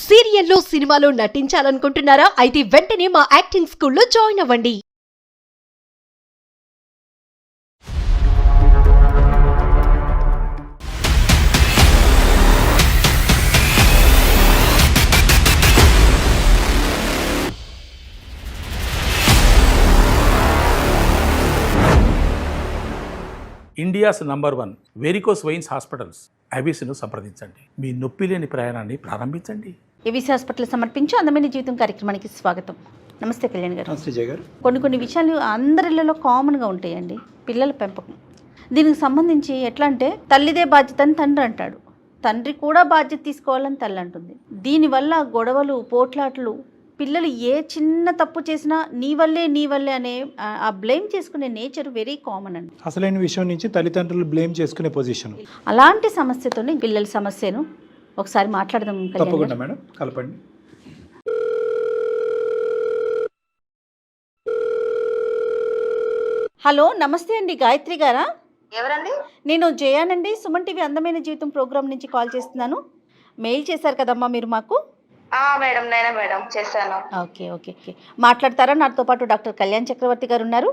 సీరియల్లో సినిమాలో నటించాలనుకుంటున్నారా? అయితే వెంటనే మా యాక్టింగ్ స్కూల్లో జాయిన్ అవ్వండి. ఇండియాస్ #1 వెరికోస్ వెయిన్స్ హాస్పిటల్స్ అబిస్ను సంప్రదించండి. మీ నొప్పి లేని ప్రయాణాన్ని ప్రారంభించండి. ఏబీసీ హాస్పిటల్ సమర్పించు అందమైన జీవితం కార్యక్రమానికి స్వాగతం. నమస్తే కళ్యాణ్ గారు. నమస్తే జయ గారు. కొన్ని విషయాలు అందరిలో కామన్గా ఉంటాయండి. పిల్లల పెంపకం దీనికి సంబంధించి ఎట్లా అంటే తల్లిదే బాధ్యత అని తండ్రి అంటాడు, తండ్రి కూడా బాధ్యత తీసుకోవాలని తల్లి అంటుంది. దీనివల్ల గొడవలు, పోట్లాట్లు, పిల్లలు ఏ చిన్న తప్పు చేసినా నీ వల్లే అనే ఆ బ్లేమ్ చేసుకునే నేచర్ వెరీ కామన్ అండి. అసలైన విషయం నుంచి తల్లిదండ్రులు బ్లేమ్ చేసుకునే పొజిషన్. అలాంటి సమస్యతోనే పిల్లల సమస్యను ఒకసారి మాట్లాడదాం. తప్పకుండా మేడం, కలపండి. హలో, నమస్తే అండి. గాయత్రి గారా? ఎవరండి? నేను జయానండి, సుమన్ టీవీ అందమైన జీవితం ప్రోగ్రామ్ నుంచి కాల్ చేస్తున్నాను. మెయిల్ చేశారు కదమ్మా మీరు మాకు. మేడం, నేనే మేడం చేశాను. ఓకే. మాట్లాడతారా? నాతో పాటు డాక్టర్ కళ్యాణ్ చక్రవర్తి గారు ఉన్నారు.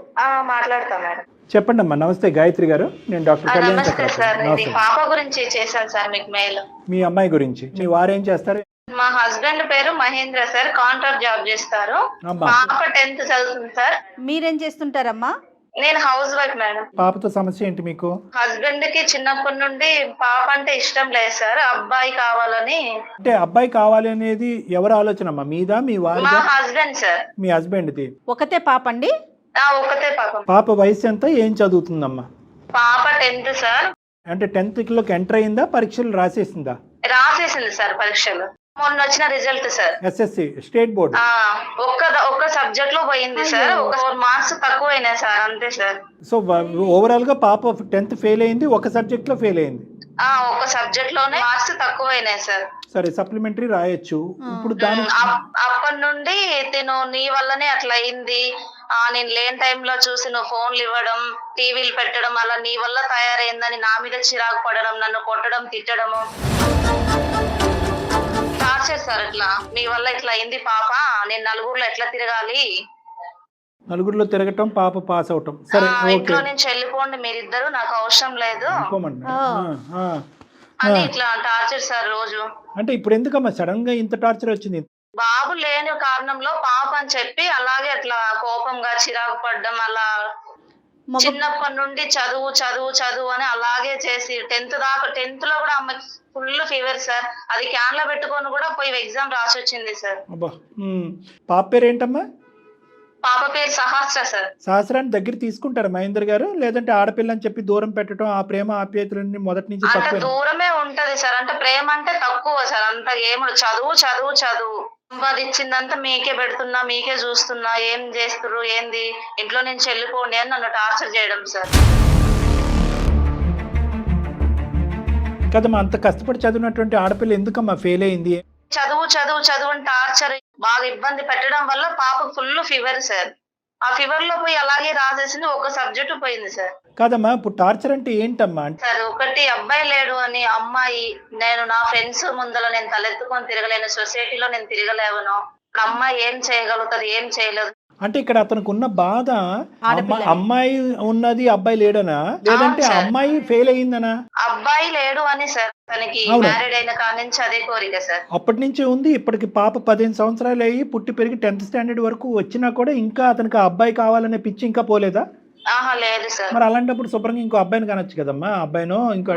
మాట్లాడతా మేడం. చెప్పండి అమ్మా. నమస్తే గాయత్రి గారు, నేను డాక్టర్ కళ్యాణ్ నమస్తే చక్రవర్తి. సార్. ఇది నమస్తే. పాప గురించి చేశాను సార్ మీకు మెయిల్. మీ అమ్మాయి గురించి. మీ వారు ఏం చేస్తారు? మా హస్బెండ్ పేరు మహేంద్ర సార్, కాంట్రాక్ట్ జాబ్ చేస్తారు. అమ్మా. పాప 10th చదువుతుంది సార్. మీరేం చేస్తుంటారమ్మా? నేను హౌస్ వైఫ్ మేడం. పాపతో సమస్య ఏంటి మీకు? హస్బెండ్ కి చిన్నప్పటి నుండి పాప అంటే ఇష్టం లేదు సార్, అబ్బాయి కావాలని. అంటే అబ్బాయి కావాలి అనేది ఎవరు ఆలోచన అమ్మా? మీదా, మీ మా వారిదా? Husband sir. మీ హస్బెండ్ది. ఒకతే పాప అండి? ఒకతే పాప. పాప వయసు ఎంత, ఏం చదువుతుందమ్మా? పాప 10th సార్. అంటే 10th లోకి ఎంటర్ అయిందా, పరీక్షలు రాసేసిందా? రాసేసింది సార్ పరీక్షలు. మొన్న వచ్చిన result sir. SSC state board. ఒక్క సబ్జెక్ట్ లో పోయింది సార్. ఒక 4 మార్క్స్ తక్కువ అయినాయి సార్, అంతే సార్. సో ఓవరాల్ గా పాప 10th ఫెయిల్ అయింది, ఒక సబ్జెక్ట్ లో ఫెయిల్ అయింది. ఒక సబ్జెక్ట్ లోనే మార్క్స్ తక్కువ అయినాయి సార్. సరే, సప్లిమెంటరీ రాయొచ్చు. ఇప్పుడు దాని అప్పటి నుండి తిను నీ వల్లనే అట్లా అయింది, నేను లేని టైంలో చూసి నువ్వు ఫోన్లు ఇవ్వడం, టీవీలు పెట్టడం, అలా నీ వల్ల తయారైందని నా మీద చిరాకు పడడం, నన్ను కొట్టడం, తిట్టడము, టార్చర్ సార్. ఇట్లా నీ వల్ల ఇట్లా అయింది పాప, నేను నలుగురిలో ఎట్లా తిరగాలి, నలుగురిలో తిరగటం, పాప పాస్ అవటం. సరే, ఇంట్లో నుంచి వెళ్ళిపోండి మీరిద్దరు, నాకు అవసరం లేదు ఓకే. అని ఇట్లా టార్చర్ సార్ రోజు. అంటే ఇప్పుడు ఎందుకమ్మా సడన్ గా ఇంత టార్చర్ వచ్చింది? బాబు లేని కారణంలో పాప అని చెప్పి అలాగే అట్లా కోపంగా చిరాకు పడ్డం, అలా చిన్నప్పటి నుండి చదువు అని అలాగే చేసి 10th లో కూడా అమ్మాయి ఫుల్ ఫీవర్ సార్. అది క్యాన్ లో పెట్టుకొని కూడా పోయి ఎగ్జామ్ రాసి వచ్చింది సార్. పాప పేరు ఏంటమ్మా? పాప పేరు సహస్ర సార్. సహస్రాన్ని దగ్గర తీసుకుంటారా మహేందర్ గారు? లేదంటే ఆడపిల్ల అని చెప్పి దూరం పెట్టడం, ఆ ప్రేమ ఆప్యాయతలన్నీ మొదటి నుంచి అంటే తక్కువ? దూరమే ఉంటది సార్. అంటే ప్రేమ అంటే తక్కువ సార్. అంత ఏమి చదువు సంపాదించిందంతా మీకే పెడుతున్నా, మీకే చూస్తున్నా, ఏం చేస్తున్నారు ఏంది, ఇంట్లో నుంచి వెళ్ళిపోండి అని నన్ను టార్చర్ చేయడం సార్. కదమ్మా, అంత కష్టపడి చదివినటువంటి ఆడపిల్ల ఎందుకమ్మా ఫెయిల్ అయింది? చదువు అని టార్చర్ బాగా ఇబ్బంది పెట్టడం వల్ల పాప ఫుల్ ఫీవర్ సార్. ఆ ఫీవర్ లో పోయి అలాగే రాసేసింది, ఒక సబ్జెక్ట్ పోయింది సార్. కాదమ్మా, ఇప్పుడు టార్చర్ అంటే ఏంటమ్మా? సార్ ఒకటి అబ్బాయి లేడు అని అమ్మాయి, నేను నా ఫ్రెండ్స్ ముందర నేను తలెత్తుకొని తిరగలేను, సొసైటీలో నేను తిరగలేవను, అమ్మాయి ఏం చేయగలుగుతుంది, ఏం చేయలేదు. అంటే ఇక్కడ అతనికి ఉన్న బాధ అమ్మాయి ఉన్నది, అబ్బాయి లేడనా, లేదంటే అమ్మాయి ఫెయిల్ అయిందనా? అబ్బాయి లేడు అని సార్. తనకి మ్యారీడ్ అయిన కాడి నుంచి అదే కోరిక సార్. అప్పటి నుంచి ఉంది. ఇప్పటికి పాప 15 సంవత్సరాలు అయ్యి పుట్టి పెరిగి 10th స్టాండర్డ్ వరకు వచ్చినా కూడా ఇంకా అతనికి అబ్బాయి కావాలనే పిచ్చి ఇంకా పోలేదా? లేదు సార్. మరి అలాంటప్పుడు శుభ్రంగా ఇంకో అబ్బాయిని కనొచ్చు కదమ్మా. అబ్బాయినో ఇంకో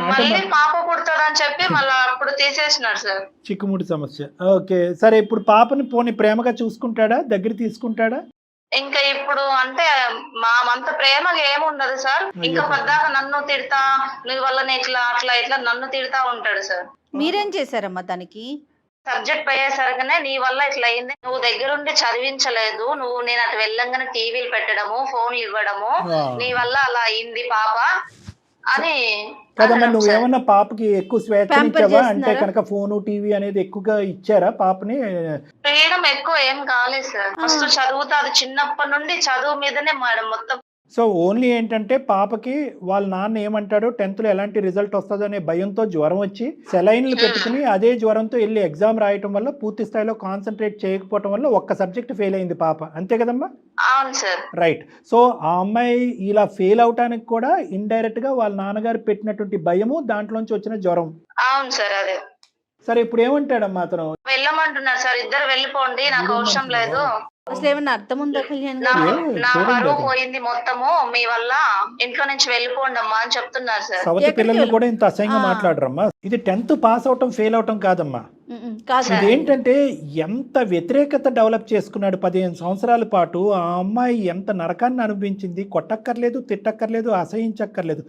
పాప పుడతాడని చెప్పి మళ్ళీ అప్పుడు తీసేసినాడు సార్. చిక్కుముడి సమస్య. ఓకే, సరే. ఇప్పుడు పాపని పోనీ ప్రేమగా చూసుకుంటాడా, దగ్గర తీసుకుంటాడా? ఇంకా ఇప్పుడు అంటే మా అంత ప్రేమగా ఏముండదు సార్. ఇంకా పద్దాక నన్ను తిడతా, నీ వల్లనే ఇట్లా నన్ను తిడతా ఉంటాడు సార్. మీరేం చేశారమ్మా దానికి? సబ్జెక్ట్ పోయేసరిగానే నీ వల్ల ఇట్లా అయింది, నువ్వు దగ్గరుండి చదివించలేదు, నేను అటు వెళ్ళంగానే టీవీలు పెట్టడము, ఫోన్లు ఇవ్వడము, నీ వల్ల అలా అయింది పాప అని. కదమ్మా, నువ్వేమన్నా పాపకి ఎక్కువ స్వేచ్ఛ ఇచ్చావా? అంటే కనుక ఫోను, టీవీ అనేది ఎక్కువగా ఇచ్చారా పాపని? ఫ్రీడమ్ ఎక్కువ ఏం కాలేదు సార్. ఫస్ట్ చదువుతా, అది చిన్నప్పటి నుండి చదువు మీదనే మేడం మొత్తం సో ఓన్లీ ఏంటంటే పాపకి వాళ్ళ నాన్న ఏమంటాడో 10th ఎలాంటి రిజల్ట్ వస్తుందో అనే భయంతో జ్వరం వచ్చి సెలైన్లు పెట్టుకుని అదే జ్వరంతో వెళ్ళి ఎగ్జామ్ రాయటం వల్ల పూర్తి స్థాయిలో కాన్సన్ట్రేట్ చేయకపోవటం వల్ల ఒక్క సబ్జెక్ట్ ఫెయిల్ అయింది పాప, అంతే కదమ్మా? అవును సార్. రైట్. సో ఆ అమ్మాయి ఇలా ఫెయిల్ అవటానికి కూడా ఇండైరెక్ట్ గా వాళ్ళ నాన్నగారు పెట్టినటువంటి భయము, దాంట్లోంచి వచ్చిన జ్వరం. అవును సార్. అదే సరే ఇప్పుడు ఏమంటాడమ్మా అతను? వెళ్ళమంటున్నారు సార్, ఇద్దరు వెళ్ళిపోండి, నాకు అవసరం లేదు, అసలు ఏమన్నా అర్థం ఉందా కళ్యాణ్ నా గారు? నా పరువు పోయింది మొత్తము మీ వల్ల, ఇంట్లో నుంచి వెళ్ళిపోండి అమ్మా అని చెప్తున్నారు సార్. సవతి పిల్లల్ని కూడా ఇంత అసహ్యంగా మాట్లాడరమ్మా. ఇది 10th పాస్ అవటం ఫెయిల్ అవటం కాదమ్మా. కాదు, ఇదేంటంటే ఎంత వ్యతిరేకత డెవలప్ చేసుకున్నాడు 15 సంవత్సరాల పాటు. ఆ అమ్మాయి ఎంత నరకాన్ని అనుభవించింది. కొట్టక్కర్లేదు, తిట్టక్కర్లేదు, అసహించక్కర్లేదు.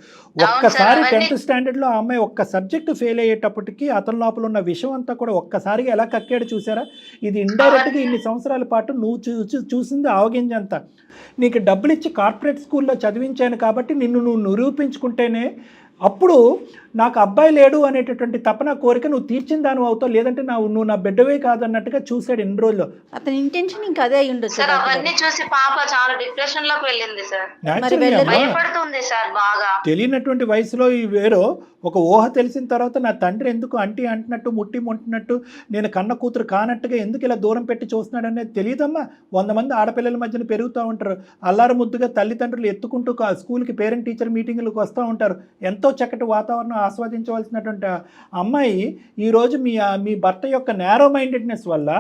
ఒక్కసారి 10th స్టాండర్డ్ లో ఆ అమ్మాయి ఒక్క సబ్జెక్టు ఫెయిల్ అయ్యేటప్పటికి అతని లోపల ఉన్న విషయం అంతా కూడా ఒక్కసారిగా ఎలా కక్కాడు చూసారా? ఇది ఇండైరెక్ట్ గా ఇన్ని సంవత్సరాల పాటు నువ్వు చూసింది ఆవగింజంతా. నీకు డబ్బులు ఇచ్చి కార్పొరేట్ స్కూల్లో చదివించాను కాబట్టి నిన్ను నువ్వు నిరూపించుకుంటేనే అప్పుడు నాకు అబ్బాయి లేడు అనేటటువంటి తపన కోరిక నువ్వు తీర్చిన దాని అవుతావు, లేదంటే నువ్వు నా బిడ్డవే కాదన్నట్టుగా చూశాడు ఇన్ని రోజుల్లో. అతని ఇంటెన్షన్ ఇంకా అదే అయి ఉండొచ్చు సార్. అవన్నీ చూసి పాప చాలా డిప్రెషన్ లోకి వెళ్ళింది సార్. భయపడుతుంది సార్ బాగా. తెలియనటువంటి వయసులో ఈ వేరో ఒక ఊహ తెలిసిన తర్వాత నా తండ్రి ఎందుకు అంటీ అంటున్నట్టు ముట్టి మొంటున్నట్టు నేను కన్న కూతురు కానట్టుగా ఎందుకు ఇలా దూరం పెట్టి చూస్తున్నాడు అనేది తెలియదమ్మా. 100 మంది ఆడపిల్లల మధ్యన పెరుగుతూ ఉంటారు. అల్లారు ముద్దుగా తల్లిదండ్రులు ఎత్తుకుంటూ స్కూల్కి పేరెంట్ టీచర్ మీటింగులకు వస్తూ ఉంటారు. ఎంతో చక్కటి వాతావరణం ఆస్వాదించవలసినటువంటి అమ్మాయి ఈరోజు మీ భర్త యొక్క నేరో మైండెడ్నెస్ వల్ల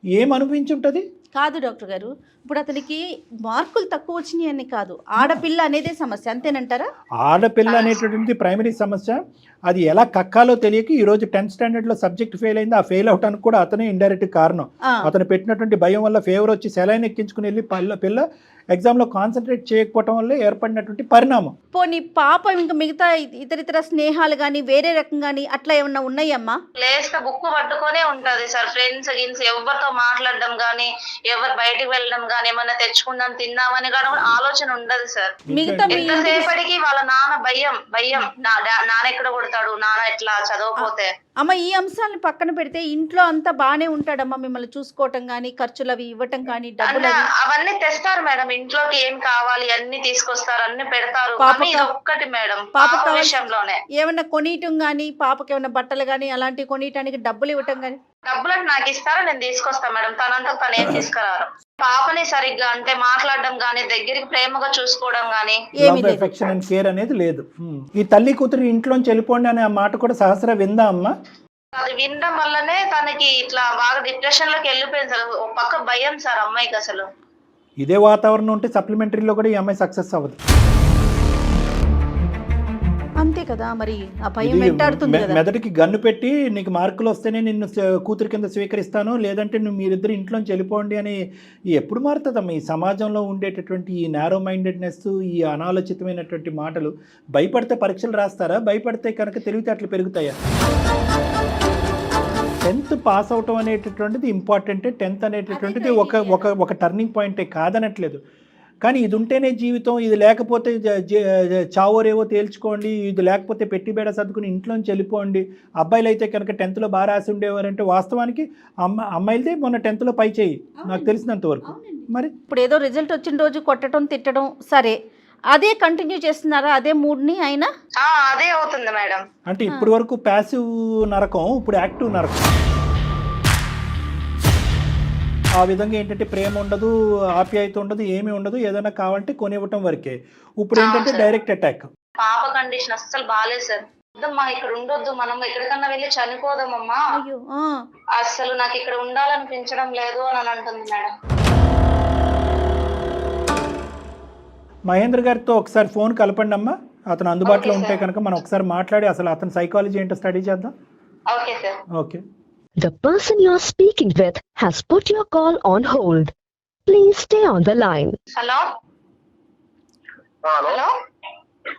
ఏం అనిపించుంటుంది? కాదు డాక్టర్ గారు, ఇప్పుడు అతనికి మార్కులు తక్కువ వచ్చినాయి అని కాదు, ఆడపిల్ల అనేదే సమస్య, అంతేనంటారా? ఆడపిల్ల అనేటటువంటి ప్రైమరీ సమస్య. అది ఎలా కక్కాలో తెలియక ఈరోజు 10th స్టాండర్డ్లో సబ్జెక్ట్ ఫెయిల్ అయింది. ఆ ఫెయిల్ అవటానికి కూడా అతనే ఇండైరెక్ట్ కారణం. అతను పెట్టినటువంటి భయం వల్ల ఫేవర్ వచ్చి సెలైన్ ఎక్కించుకుని వెళ్ళి పిల్ల ఎగ్జామ్లో కాన్సన్ట్రేట్ చేయకపోవటం వల్ల ఏర్పడినటువంటి పరిణామం. పోనీ పాప ఇంకా మిగతా ఇతర స్నేహాలు కానీ వేరే రకం కానీ అట్లా ఏమన్నా ఉన్నాయమ్మా? లేస్తే బుక్ పట్టుకొనే ఉంటది సార్. ఫ్రెండ్స్ గిన్స్ ఎవరితో మాట్లాడడం గానీ, ఎవరు బయటకు వెళ్ళడం గానీ, ఏమన్నా తెచ్చుకుందాం తిన్నామని కానీ ఆలోచన ఉండదు సార్. మిగతా ఎంతసేపటికి వాళ్ళ నాన్న భయం నాన్న ఎక్కడ కొడతాడు, నాన్న ఎట్లా చదవకపోతే. అమ్మ, ఈ అంశాలను పక్కన పెడితే ఇంట్లో అంతా బానే ఉంటాడమ్మా, మిమ్మల్ని చూసుకోవటం కానీ, ఖర్చులు అవి ఇవ్వటం కానీ, డబ్బులు అవన్నీ తెస్తారు మేడం. ఇంట్లోకి ఏం కావాలి అన్ని తీసుకొస్తారు, అన్ని పెడతారు. ఒక్కటి మేడం, పాప విషయంలోనే ఏమన్నా కొనియటం గానీ, పాపకి ఏమన్నా బట్టలు గానీ అలాంటివి కొనియటానికి డబ్బులు ఇవ్వటం గానీ. డబ్బులు నాకు ఇస్తారా, నేను తీసుకొస్తాను మేడం. తనంతా తను ఏం తీసుకురారు. పాపని సరిగ్గా అంటే మాట్లాడడం గానీ, దగ్గరికి ప్రేమగా చూసుకోవడం గానీ, ఎఫెక్షన్ అండ్ కేర్ అనేది లేదు. ఈ తల్లి కూతురు ఇంట్లోంచి వెళ్ళిపోండి అనే మాట కూడా సహస్ర విందా అమ్మా? అది వినడం వల్లనే తనకి ఇట్లా బాగా డిప్రెషన్ లోకి వెళ్ళిపోయింది సార్. ఒక పక్క భయం సార్ అమ్మాయికి. అసలు ఇదే వాతావరణం ఉంటే సప్లిమెంటరీలో కూడా ఈ అమ్మాయి సక్సెస్ అవ్వదు. అంతే కదా, మరి ఆ భయం వెంటాడుతుంది కదా. మెదడుకి గన్ను పెట్టి నీకు మార్కులు వస్తేనే నిన్ను కూతురి కింద స్వీకరిస్తాను, లేదంటే నువ్వు మీరిద్దరు ఇంట్లోంచి వెళ్ళిపోండి అని ఎప్పుడు మారుతుందమ్మా? ఈ సమాజంలో ఉండేటటువంటి ఈ నేరో మైండెడ్నెస్, ఈ అనాలోచితమైనటువంటి మాటలు. భయపడితే పరీక్షలు రాస్తారా? భయపడితే కనుక తెలివితేటలు పెరుగుతాయా? 10th పాస్ అవటం అనేటటువంటిది ఇంపార్టెంటే. 10th అనేటటువంటిది ఒక టర్నింగ్ పాయింటే, కాదనట్లేదు. కానీ ఇది ఉంటేనే జీవితం, ఇది లేకపోతే చావోరేవో తేల్చుకోండి, ఇది లేకపోతే పెట్టి బేడ సర్దుకుని ఇంట్లోంచి వెళ్ళిపోండి. అబ్బాయిలు అయితే కనుక 10th బాగా రాసి ఉండేవారంటే వాస్తవానికి అమ్మాయిలదే మొన్న 10th పై చేయి నాకు తెలిసినంత వరకు. మరి ఇప్పుడు ఏదో రిజల్ట్ వచ్చిన రోజు కొట్టడం తిట్టడం సరే, అదే కంటిన్యూ చేస్తున్నారా అదే మూడ్ని ఆయన? అదే అవుతుంది మేడం. అంటే ఇప్పటి వరకు ప్యాసివ్ నరకం, ఇప్పుడు యాక్టివ్ నరకం. ఆ విధంగా ఏంటంటే ప్రేమ ఉండదు, ఆప్యాయత ఉండదు, ఏమీ ఉండదు. ఏదైనా కావాలంటే కొనివ్వటం వరకే. ఇప్పుడు ఏంటంటే డైరెక్ట్ అటాక్. పాప కండిషన్ అస్సలు బాగాలేదు సార్. వద్దమ్మా, ఇక్కడ ఉండొద్దు, మనం ఎక్కడికన్నా వెళ్ళి చనిపోదామమ్మా, అసలు నాకు ఇక్కడ ఉండాలనిపించడం లేదు అని అంటుంది మేడం. మహేంద్ర గారితో ఒకసారి ఫోన్ కలపండి అమ్మా. అతను అందుబాటులో ఉంటే కనుక మనం ఒకసారి మాట్లాడి అసలు అతని సైకాలజీ ఏంటో స్టడీ చేద్దాం. Okay sir. Okay. The person you are speaking with has put your call on hold. Please stay on the line. Hello hello,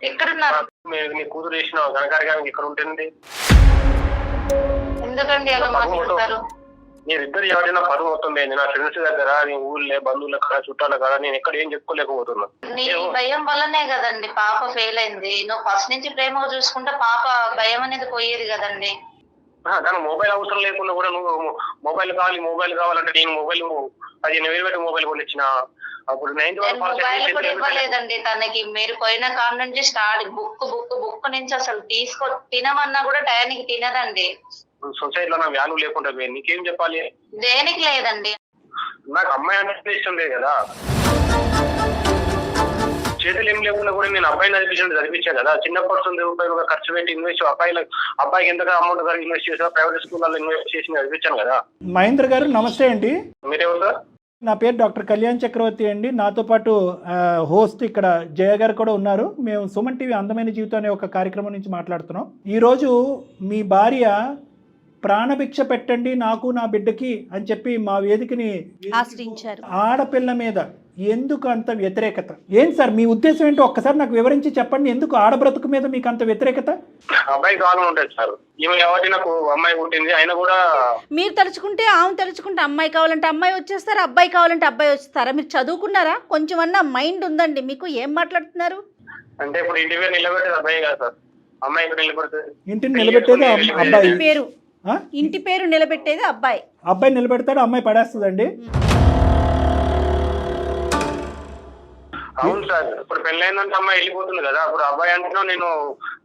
ఎక్కడున్నారు? మీ కూతురు చేసిన ఘనకార్యానికి ఇక్కడ ఉంటుంది. ఎందుకండి అలా మాట్లాడతారు? మీరిద్దరు ఎవరైనా పని అవుతుంది. నా ఫ్రెండ్స్ దగ్గర, నీ ఊళ్ళో బంధువుల కాడ, చుట్టాల కాడ నేను ఎక్కడ ఏం చెప్పుకోలేకపోతున్నా. నీ భయం వల్లనే కదండి పాప ఫెయిల్ అయింది. నువ్వు ఫస్ట్ నుంచి ప్రేమగా చూసుకుంటే పాప భయం అనేది పోయేది కదండి. దానికి మొబైల్ అవసరం లేకుండా కూడా నువ్వు మొబైల్ కావాలంటే నేను మొబైల్ 15,000 పెట్టి మొబైల్ కొనిచ్చిన. అప్పుడు 9th నేను మొబైల్ కూడా ఇవ్వలేదండి తనకి. మీరు పోయిన కాడ నుంచి స్టార్ట్ బుక్ నుంచి అసలు తినమన్నా కూడా టయానికి తినదండి. సొసైటీలో నా వాల్యూ లేకుండా పోయింది. నీకేం చెప్పాలి? దేనికి లేదండి. నాకు అమ్మాయి అంటే ఇష్టం లేదు కదా, చేతులు ఏం లేకుండా కూడా నేను అబ్బాయిని చదివించాను కదా. చిన్నప్పటి రూపాయలు ఖర్చు పెట్టి ఇన్వెస్ట్ అబ్బాయికి ఎంతగా అమౌంట్ గారు ఇన్వెస్ట్ చేసా, ప్రైవేట్ స్కూల్లో ఇన్వెస్ట్ చేసి చదివించాను కదా. మహేంద్ర గారు నమస్తే అండి. మీరెవరు సార్? నా పేరు డాక్టర్ కళ్యాణ్ చక్రవర్తి అండి. నాతో పాటు హోస్ట్ ఇక్కడ జయ గారు కూడా ఉన్నారు. మేము సుమన్ టీవీ అందమైన జీవితం అనే ఒక కార్యక్రమం నుంచి మాట్లాడుతున్నాం. ఈరోజు మీ భార్య ప్రాణభిక్ష పెట్టండి నాకు నా బిడ్డకి అని చెప్పి మా వేదికని ఆశ్రయించారు. ఆడపిల్ల మీద ఎందుకు అంత వ్యతిరేకత? ఏంటి సార్ మీ ఉద్దేశం ఏంటో ఒక్కసారి నాకు వివరించి చెప్పండి. ఎందుకు ఆడబ్రతుకు మీద మీకు అంత వ్యతిరేకత? అబ్బాయి కాలం ఉంటుంది సార్. ఈమె కాబట్టి నాకు అమ్మాయి పుట్టింది, అయినా కూడా మీరు తలుచుకుంటే ఆమె తలుచుకుంటే అమ్మాయి కావాలంటే అమ్మాయి వచ్చేస్తారా, అబ్బాయి కావాలంటే అబ్బాయి వచ్చేస్తారా? మీరు చదువుకున్నారా? కొంచెం అన్నా మైండ్ ఉందండి మీకు? ఏం మాట్లాడుతున్నారు? అంటే ఇప్పుడు ఇంటి పేరు నిలబెట్టేది అబ్బాయి కదా సార్. అమ్మాయి ఇక్కడ నిలబెడుతుంది. ఇంటిని నిలబెట్టేది అబ్బాయి, పేరు ఇంటి పేరు నిలబెట్టేది అబ్బాయి. అబ్బాయి నిలబెడతాడు, అమ్మాయి పడేస్తుందండి. అవును సార్. ఇప్పుడు పెళ్ళైందంటే అమ్మాయి వెళ్ళిపోతుంది కదా. అప్పుడు అబ్బాయి అంటున్నా నేను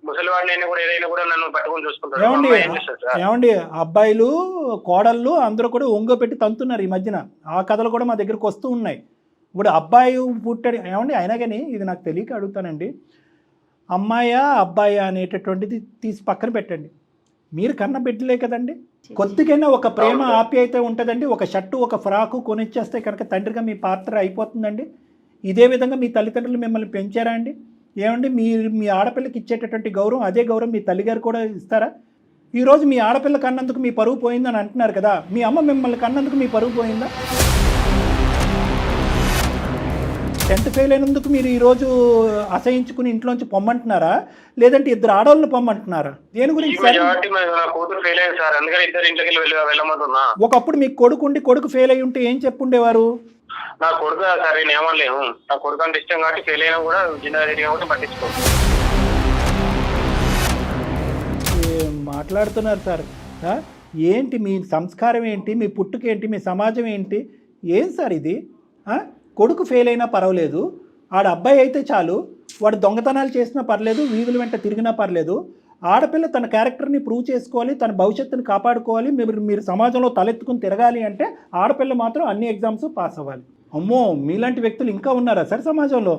ముసలివాడిని అయినా కూడా ఏదైనా కూడా నన్ను పట్టుకొని చూసుకుంటాను. ఏమండి అబ్బాయిలు కోడళ్ళు అందరూ కూడా ఒంగో పెట్టి తంతున్నారు ఈ మధ్యన. ఆ కథలు కూడా మా దగ్గరకు వస్తూ ఉన్నాయి. ఇప్పుడు అబ్బాయి పుట్టాడు ఏమండి, అయినా కానీ ఇది నాకు తెలియక అడుగుతానండి. అమ్మాయా అబ్బాయా అనేటటువంటిది తీసి పక్కన పెట్టండి. మీరు కన్న బిడ్డలే కదండి. కొద్దిగైనా ఒక ప్రేమ ఆప్యాయత ఉంటుందండి. ఒక షర్టు ఒక ఫ్రాకు కొనిచ్చేస్తే కనుక తండ్రిగా మీ పాత్ర అయిపోతుందండి. ఇదే విధంగా మీ తల్లిదండ్రులు మిమ్మల్ని పెంచారా అండి? ఏమండి మీ ఆడపిల్లకి ఇచ్చేటటువంటి గౌరవం అదే గౌరవం మీ తల్లిగారు కూడా ఇస్తారా? ఈరోజు మీ ఆడపిల్ల కన్నందుకు మీ పరువు పోయిందని అంటున్నారు కదా. మీ అమ్మ మిమ్మల్ని కన్నందుకు మీ పరువు పోయిందా? 10th ఫెయిల్ అయినందుకు మీరు ఈరోజు అసహించుకుని ఇంట్లోంచి పొమ్మంటున్నారా, లేదంటే ఇద్దరు ఆడవాళ్ళని పొమ్మంటున్నారా? దేని గురించి సార్? ఒకప్పుడు మీకు కొడుకు ఉండి కొడుకు ఫెయిల్ అయి ఉంటే ఏం చెప్పుండేవారు? నా కొడుకు సరే ఏమనలేము. నా కొడుకు అంటే ఇష్టం కాబట్టి ఫెయిల్ అయినా కూడా జిల్లా పట్టించుకో. మాట్లాడుతున్నారు సార్. ఏంటి మీ సంస్కారం ఏంటి, మీ పుట్టుకేంటి, మీ సమాజం ఏంటి? ఏం సార్ ఇది? కొడుకు ఫెయిల్ అయినా పర్వాలేదు, ఆడ అబ్బాయి అయితే చాలు, వాడు దొంగతనాలు చేసినా పర్లేదు, వీధుల వెంట తిరిగినా పర్లేదు. ఆడపిల్ల తన క్యారెక్టర్ని ప్రూవ్ చేసుకోవాలి, తన భవిష్యత్తుని కాపాడుకోవాలి. మీరు సమాజంలో తలెత్తుకుని తిరగాలి అంటే ఆడపిల్ల మాత్రం అన్ని ఎగ్జామ్స్ పాస్ అవ్వాలి. అమ్మో, మీలాంటి వ్యక్తులు ఇంకా ఉన్నారా సార్ సమాజంలో?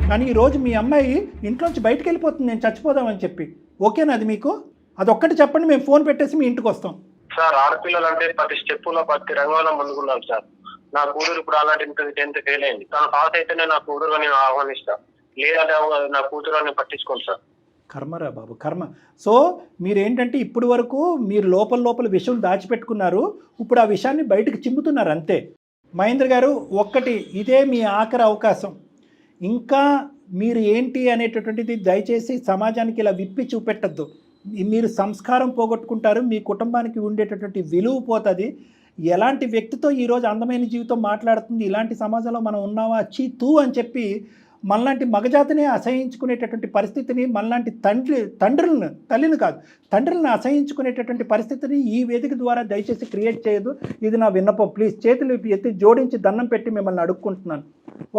కానీ ఈరోజు మీ అమ్మాయి ఇంట్లోంచి బయటకు వెళ్ళిపోతుంది నేను చచ్చిపోదామని చెప్పి. ఓకేనా అది మీకు? అదొక్కటి చెప్పండి, మేము ఫోన్ పెట్టేసి మీ ఇంటికి వస్తాం. సార్ ఆడపిల్లలు అంటే ప్రతి స్టెప్పులో ప్రతి రంగంలో ముందుకున్నాను సార్. నా కూతురు ఇప్పుడు అలాంటి 10th ఫెయిల్ అయింది. తను పాస్ అయితేనే నా కూతురుగా నేను ఆహ్వానిస్తా, లేదంటే నా కూతురు అని పట్టించుకోను సార్. కర్మరా బాబు, కర్మ. సో మీరేంటంటే ఇప్పుడు వరకు మీరు లోపల విషయం దాచిపెట్టుకున్నారు, ఇప్పుడు ఆ విషయాన్ని బయటకు చిమ్ముతున్నారు అంతే. మహేంద్ర గారు, ఒక్కటి ఇదే మీ ఆఖరి అవకాశం. ఇంకా మీరు ఏంటి అనేటటువంటిది దయచేసి సమాజానికి ఇలా విప్పి చూపెట్టద్దు. మీరు సంస్కారం పోగొట్టుకుంటారు, మీ కుటుంబానికి ఉండేటటువంటి విలువ పోతుంది. ఎలాంటి వ్యక్తితో ఈరోజు అందమైన జీవితం మాట్లాడుతుంది, ఇలాంటి సమాజంలో మనం ఉన్నావా చీతూ అని చెప్పి మనలాంటి మగజాతిని అసహించుకునేటటువంటి పరిస్థితిని, మనలాంటి తల్లిని కాదు తండ్రులను అసహించుకునేటటువంటి పరిస్థితిని ఈ వేదిక ద్వారా దయచేసి క్రియేట్ చేయదు. ఇది నా విన్నపం. ప్లీజ్ చేతులు ఎత్తి జోడించి దండం పెట్టి మిమ్మల్ని అడుక్కుంటున్నాను.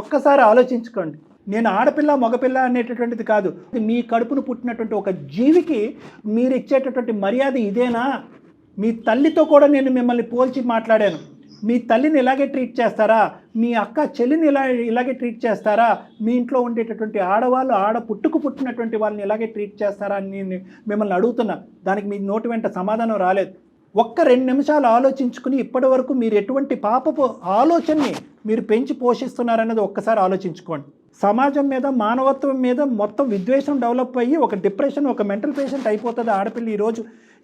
ఒక్కసారి ఆలోచించుకోండి. నేను ఆడపిల్ల మగపిల్ల అనేటటువంటిది కాదు, మీ కడుపును పుట్టినటువంటి ఒక జీవికి మీరు ఇచ్చేటటువంటి మర్యాద ఇదేనా? మీ తల్లితో కూడా నేను మిమ్మల్ని పోల్చి మాట్లాడాను. మీ తల్లిని ఇలాగే ట్రీట్ చేస్తారా? మీ అక్క చెల్లిని ఇలాగే ట్రీట్ చేస్తారా? మీ ఇంట్లో ఉండేటటువంటి ఆడవాళ్ళు పుట్టినటువంటి వాళ్ళని ఇలాగే ట్రీట్ చేస్తారా అని నేను మిమ్మల్ని అడుగుతున్నా. దానికి మీ నోటి వెంట సమాధానం రాలేదు. ఒక్క 2 నిమిషాలు ఆలోచించుకుని ఇప్పటి వరకు మీరు ఎటువంటి పాపపు ఆలోచనని మీరు పెంచి పోషిస్తున్నారన్నది ఒక్కసారి ఆలోచించుకోండి. సమాజం మీద, మానవత్వం మీద మొత్తం విద్వేషం డెవలప్ అయ్యి ఒక డిప్రెషన్, ఒక మెంటల్ పేషెంట్ అయిపోతుంది ఆడపిల్ల.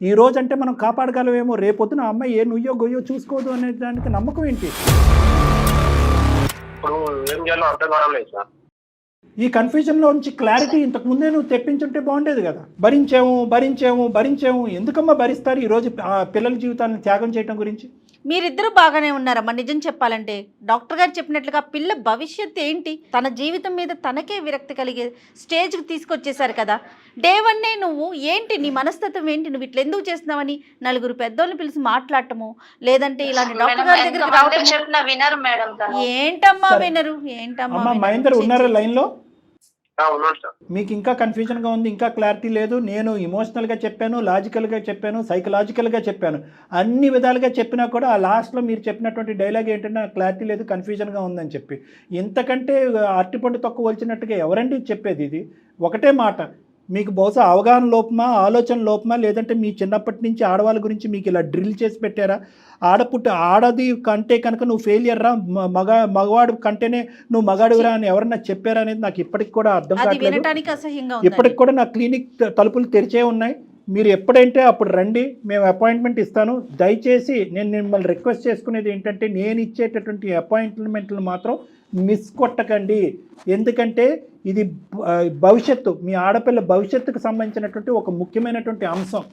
ఈ రోజు అంటే మనం కాపాడగలమేమో, రేపొద్దున అమ్మాయి ఏ నుయ్యో గొయ్యో చూసుకోదు అనే దానికి నమ్మకం ఏంటి? ఈ కన్ఫ్యూజన్లోంచి క్లారిటీ ఇంతకు ముందే నువ్వు తెప్పించుంటే బాగుండేది కదా. భరించాము. ఎందుకమ్మా భరిస్తారు ఈరోజు పిల్లల జీవితాన్ని త్యాగం చేయడం గురించి? మీరిద్దరూ బాగానే ఉన్నారమ్మా. నిజం చెప్పాలంటే డాక్టర్ గారు చెప్పినట్లుగా పిల్ల భవిష్యత్తు ఏంటి, తన జీవితం మీద తనకే విరక్తి కలిగే స్టేజ్కి తీసుకొచ్చేసారు కదా. డే 1 నువ్వు ఏంటి, నీ మనస్తత్వం ఏంటి, నువ్వు ఇట్లా ఎందుకు చేస్తున్నావని నలుగురు పెద్దోళ్ళని పిలిచి మాట్లాడటము, లేదంటే ఇలాంటి డాక్టర్ గారి దగ్గరికి రావడం. చెప్పిన వినరు మేడం తను. ఏంటమ్మా సరే. వినరు, ఏంటమ్మా అమ్మా వినరు? మహేందర్ ఉన్నారా లైన్లో? ఉన్నాడు సార్. మీకు ఇంకా కన్ఫ్యూజన్గా ఉంది, ఇంకా క్లారిటీ లేదు. నేను ఇమోషనల్గా చెప్పాను, లాజికల్గా చెప్పాను, సైకలాజికల్గా చెప్పాను, అన్ని విధాలుగా చెప్పినా కూడా ఆ లాస్ట్లో మీరు చెప్పినటువంటి డైలాగ్ ఏంటంటే నాకు క్లారిటీ లేదు, కన్ఫ్యూజన్గా ఉందని చెప్పి. ఇంతకంటే అరటిపండు తక్కువ వలిచినట్టుగా ఎవరండి చెప్పేది? ఇది ఒకటే మాట. మీకు బహుశా అవగాహన లోపమా, ఆలోచన లోపమా, లేదంటే మీ చిన్నప్పటి నుంచి ఆడవాళ్ళ గురించి మీకు ఇలా డ్రిల్ చేసి పెట్టారా? ఆడది కంటే కనుక నువ్వు ఫెయిలియర్ రా, మగవాడు కంటేనే నువ్వు మగాడురా అని ఎవరన్నా చెప్పారా అనేది నాకు ఇప్పటికి కూడా అర్థం అది కావట్లేదు. వినటానికి అసహ్యంగా ఉంది. ఇప్పటికి కూడా నా క్లినిక్ తలుపులు తెరిచే ఉన్నాయి. మీరు ఎప్పుడంటే అప్పుడు రండి, మేము అపాయింట్మెంట్ ఇస్తాను. దయచేసి నేను మిమ్మల్ని రిక్వెస్ట్ చేసుకునేది ఏంటంటే నేను ఇచ్చేటటువంటి అపాయింట్మెంట్లు మాత్రం మిస్ కొట్టకండి. ఎందుకంటే ఇది భవిష్యత్తు, మీ ఆడపిల్ల భవిష్యత్తుకు సంబంధించినటువంటి ఒక ముఖ్యమైనటువంటి అంశం.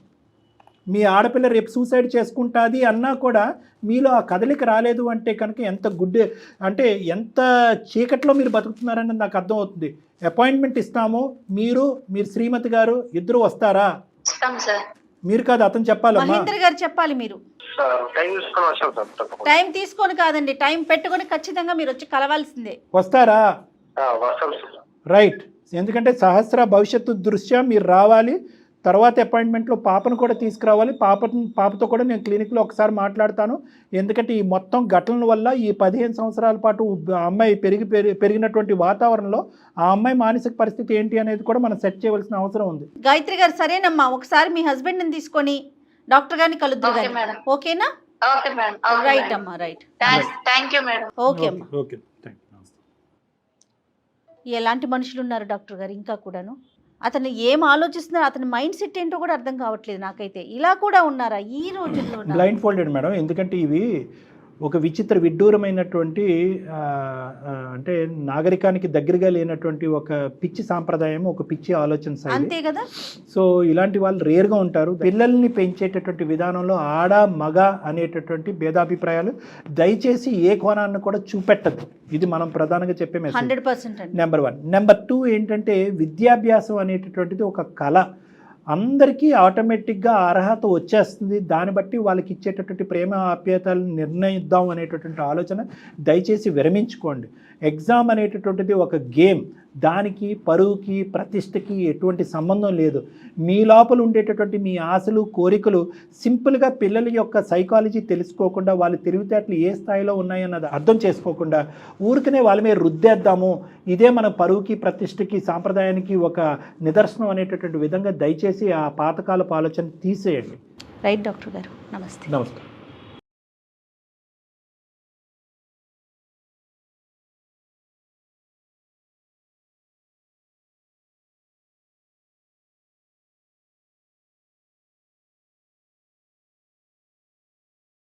మీ ఆడపిల్ల రేపు సూసైడ్ చేసుకుంటుంది అన్నా కూడా మీలో ఆ కదలిక రాలేదు అంటే కనుక ఎంత అంటే ఎంత చీకట్లో మీరు బతుకుతున్నారని నాకు అర్థమవుతుంది. అపాయింట్మెంట్ ఇస్తాము, మీరు శ్రీమతి గారు ఇద్దరు వస్తారా? ఇస్తాం సార్. మీరు కాదు, అతను చెప్పాలమ్మా. మహేంద్ర గారు చెప్పాలి. మీరు సార్ టైం తీసుకొని వచ్చాం సార్ తప్పకుండా. టైం తీసుకొని కాదండి, టైం పెట్టుకొని ఖచ్చితంగా మీరు వచ్చి కలవాల్సిందే. వస్తారా? వస్తాం సార్. రైట్. ఎందుకంటే సహస్ర భవిష్యత్తు దృష్ట్యా మీరు రావాలి. తర్వాత అపాయింట్మెంట్లో పాపను కూడా తీసుకురావాలి. పాపతో కూడా నేను క్లినిక్లో ఒకసారి మాట్లాడతాను. ఎందుకంటే ఈ మొత్తం ఘటనల వల్ల ఈ 15 సంవత్సరాల పాటు ఆ అమ్మాయి పెరిగినటువంటి వాతావరణంలో ఆ అమ్మాయి మానసిక పరిస్థితి ఏంటి అనేది కూడా మనం సెట్ చేయవలసిన అవసరం ఉంది. గాయత్రి గారు సరేనమ్మా, ఒకసారి మీ హస్బెండ్ని తీసుకొని డాక్టర్ గారిని కలుద్దాం. Okay madam. ఓకేనా? Okay madam. రైట్ అమ్మా, right. Thank you madam. Okay అమ్మా. Okay, thank you. ఎలాంటి మనుషులు ఉన్నారు డాక్టర్ గారు ఇంకా కూడాను. అతను ఏం ఆలోచిస్తున్నారు, అతని మైండ్ సెట్ ఏంటో కూడా అర్థం కావట్లేదు నాకైతే. ఇలా కూడా ఉన్నారా ఈ రోజుల్లో? Blind folded madam. ఎందుకంటే ఇవి ఒక విచిత్రమైనటువంటి అంటే నాగరికానికి దగ్గరగా లేనటువంటి ఒక పిచ్చి సాంప్రదాయం, ఒక పిచ్చి ఆలోచన శైలి. అంతే కదా. సో ఇలాంటి వాళ్ళు రేర్గా ఉంటారు. పిల్లల్ని పెంచేటటువంటి విధానంలో ఆడ మగ అనేటటువంటి భేదాభిప్రాయాలు దయచేసి ఏ కోణాన్ని కూడా చూపెట్టద్దు. ఇది మనం ప్రధానంగా చెప్పే మెసేజ్. 100% అండి. నెంబర్ 1. నెంబర్ 2 ఏంటంటే విద్యాభ్యాసం అనేటటువంటిది ఒక కళ. అందరికీ ఆటోమేటిక్గా అర్హత వచ్చేస్తుంది. దాన్ని బట్టి వాళ్ళకి ఇచ్చేటటువంటి ప్రేమ ఆప్యాయతలను నిర్ణయిద్దాం అనేటటువంటి ఆలోచన దయచేసి విరమించుకోండి. ఎగ్జామ్ అనేటటువంటిది ఒక గేమ్. దానికి పరువుకి ప్రతిష్టకి ఎటువంటి సంబంధం లేదు. మీ లోపల ఉండేటటువంటి మీ ఆశలు కోరికలు సింపుల్గా పిల్లల యొక్క సైకాలజీ తెలుసుకోకుండా, వాళ్ళ తెలివితేటలు ఏ స్థాయిలో ఉన్నాయన్నది అర్థం చేసుకోకుండా ఊరికనే వాళ్ళ మీద రుద్దేద్దాము, ఇదే మన పరువుకి ప్రతిష్టకి సాంప్రదాయానికి ఒక నిదర్శనం అనేటటువంటి విధంగా దయచేసి ఆ పాతకాలపు ఆలోచన తీసేయండి. రైట్ డాక్టర్ గారు, నమస్తే. నమస్తే.